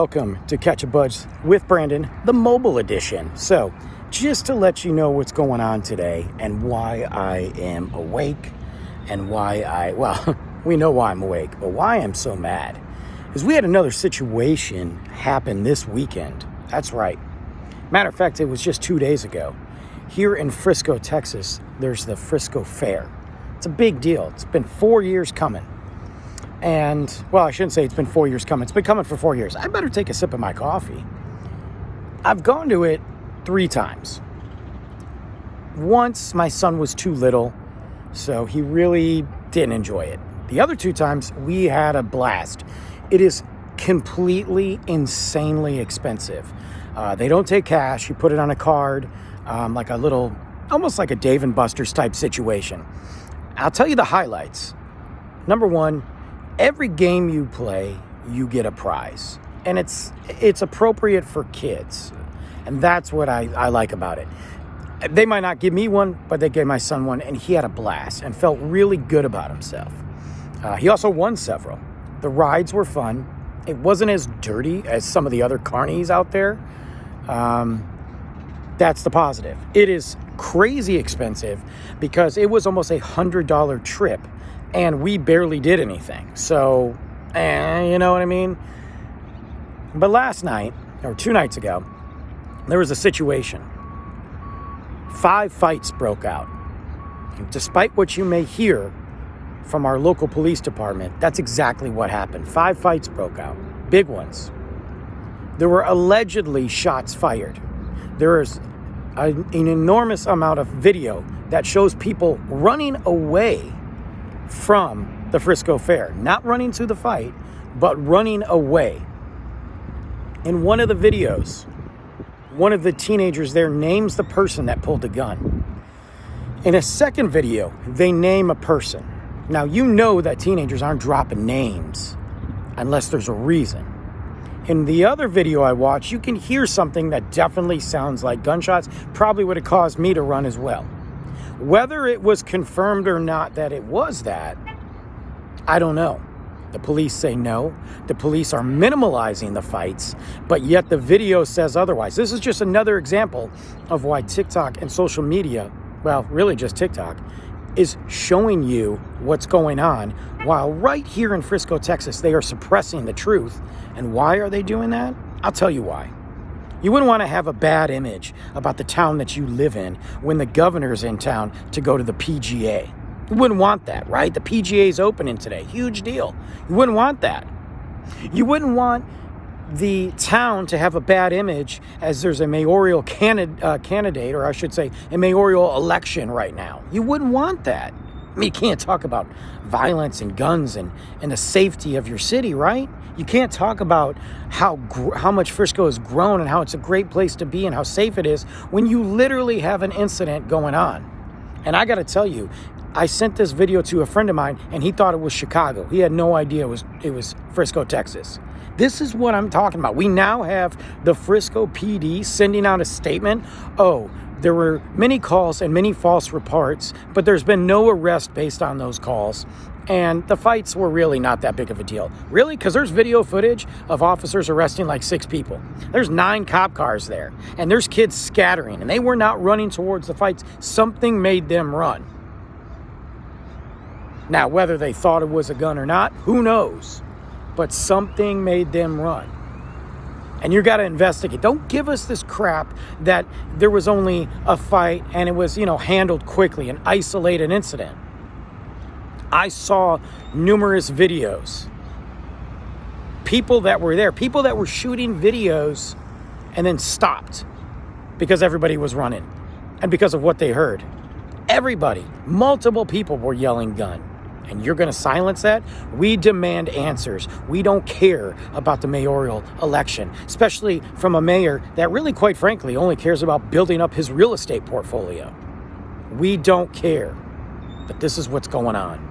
Welcome to Catch a Buzz with Brandon, the mobile edition. So, just to let you know what's going on today and why I am awake and we know why I'm awake, but why I'm so mad is we had another situation happen this weekend. That's right. Matter of fact, it was just 2 days ago. Here in Frisco, Texas, there's the Frisco Fair. It's a big deal. It's been 4 years coming. And, well, I shouldn't say it's been 4 years coming. It's been coming for 4 years. I better take a sip of my coffee. I've gone to it 3 times. Once, my son was too little, so he really didn't enjoy it. The other 2 times, we had a blast. It is completely, insanely expensive. They don't take cash. You put it on a card, like a little, almost like a Dave & Buster's type situation. I'll tell you the highlights. Number 1, every game you play, you get a prize. And it's appropriate for kids. And that's what I like about it. They might not give me one, but they gave my son one, and he had a blast and felt really good about himself. He also won several. The rides were fun. It wasn't as dirty as some of the other carnies out there. That's the positive. It is crazy expensive because it was almost $100 trip. And we barely did anything. So, you know what I mean? But last night, or 2 nights ago, there was a situation. 5 fights broke out. And despite what you may hear from our local police department, that's exactly what happened. 5 fights broke out. Big ones. There were allegedly shots fired. There is an enormous amount of video that shows people running away from the Frisco Fair. Not running to the fight, but running away. In one of the videos, one of the teenagers there names the person that pulled the gun. In a second video, they name a person. Now, you know that teenagers aren't dropping names unless there's a reason. In the other video I watched, you can hear something that definitely sounds like gunshots. Probably would have caused me to run as well. Whether it was confirmed or not that it was that, I don't know. The police say no. The police are minimalizing the fights, but yet the video says otherwise. This is just another example of why TikTok and social media, well, really just TikTok, is showing you what's going on, while right here in Frisco, Texas, they are suppressing the truth. And why are they doing that? I'll tell you why. You wouldn't want to have a bad image about the town that you live in when the governor's in town to go to the PGA. You wouldn't want that, right? The PGA is opening today. Huge deal. You wouldn't want that. You wouldn't want the town to have a bad image as there's a mayoral candidate, or I should say a mayoral election right now. You wouldn't want that. I mean, you can't talk about violence and guns and the safety of your city, right? You can't talk about how much Frisco has grown and how it's a great place to be and how safe it is when you literally have an incident going on. And I got to tell you, I sent this video to a friend of mine, and he thought it was Chicago. He had no idea it was Frisco, Texas. This is what I'm talking about. We now have the Frisco PD sending out a statement. Oh, there were many calls and many false reports, but there's been no arrest based on those calls. And the fights were really not that big of a deal. Really? Because there's video footage of officers arresting like 6 people. There's 9 cop cars there. And there's kids scattering. And they were not running towards the fights. Something made them run. Now, whether they thought it was a gun or not, who knows? But something made them run. And you got to investigate. Don't give us this crap that there was only a fight and it was, handled quickly, an isolated incident. I saw numerous videos. People that were there, people that were shooting videos and then stopped because everybody was running and because of what they heard. Everybody, multiple people were yelling gun. And you're going to silence that? We demand answers. We don't care about the mayoral election, especially from a mayor that really, quite frankly, only cares about building up his real estate portfolio. We don't care. But this is what's going on.